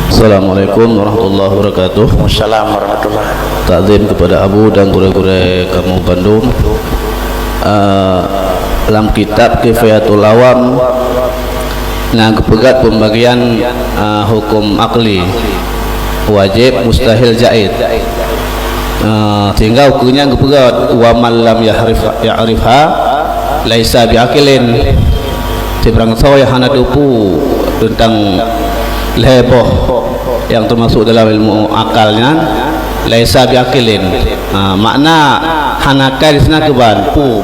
Assalamualaikum warahmatullahi wabarakatuh. Assalamualaikum warahmatullahi wabarakatuh. Takzim kepada Abu dan guru-guru kamu Bandung. Dalam kitab Kifayatul Awam kepegat pembagian hukum akli, wajib, mustahil, jaid. Sehingga hukumnya kepegat wa man lam ya'rifha laisa biakilin. Seberang saya hana dupu tentang leboh yang termasuk dalam ilmu akalnya laisa biakilin. Makna hanakai di sana keban pu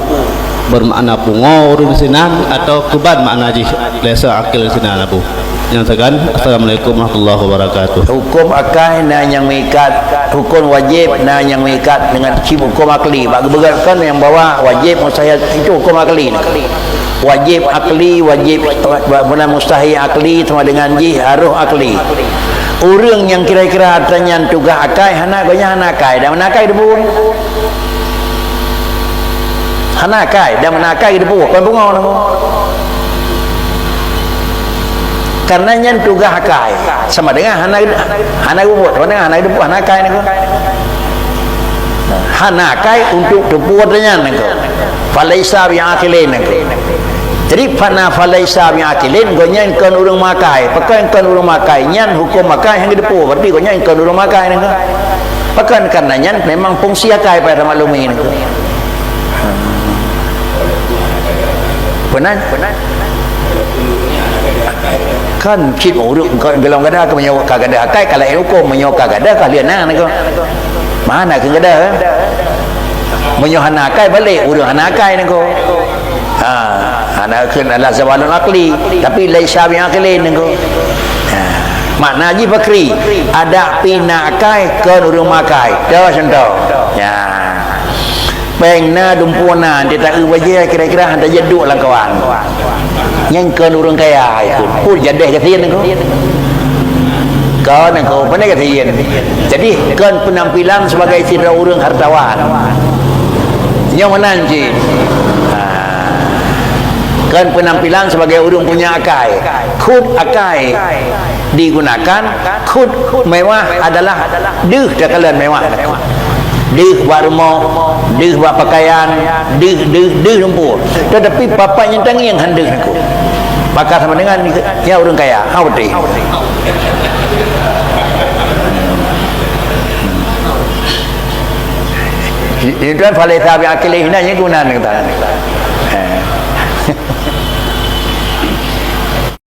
bermakna pungor di sana atau keban makna ji laisa akil di sana Abu. Yang tekan. Assalamualaikum warahmatullahi wabarakatuh. Hukum akal na yang mengikat, hukum wajib na yang mengikat dengan hukum akli. Bagi beratkan yang bawa wajib mustahil itu hukum akli. Wajib akli, wajib mustahil akli sama dengan harus akli. Orang yang kira-kira artinya tugas akal hana gonya hanakai dan menakai debu. Hanakai dan menakai debu kan bunga nama. Karena yang tugas akal sama dengan hana buat sama dengan hana debu hanakai ni. Hanakai untuk debu artinya ni. Falaisa bi'aqilin ni. Jadi fana falaisa bi'aqilin gonya kan urang makai, pakai kan urang makai nyan hukum makai yang depu berarti gonya kan urang makai ni. Pakai karenanya memang fungsi akal pada maklumi ni. Benar? Kan kit urut kan gelang gada ke menyewa kagada akal kalau hukum menyewa kagada kalian ni ko. Mana ke gada? Menyewa akal balik urut akal ni ko. Anak adalah zawalun akli tapi laisa bi'aqilin ni ko. Makna ji fakri ada pinakai ke urung makai dah contoh ya pengna dumpuna dia tak waje kira-kira hendak jeduk lah kawan yang ke urung kaya itu pun jadeh kasihan ko kan ko pandai kasihan jadi kan penampilan sebagai citra urang hartawan yang mana ji kan penampilan sebagai urang punya akal khud akal digunakan khud mewah adalah deh dakalan mewah deh warmo deh pakaian deh lumpur tetapi bapaknya tangi yang handeng aku maka sama dengan ya urang kaya hauti itu kan falai tabi akilih nanya gunan kata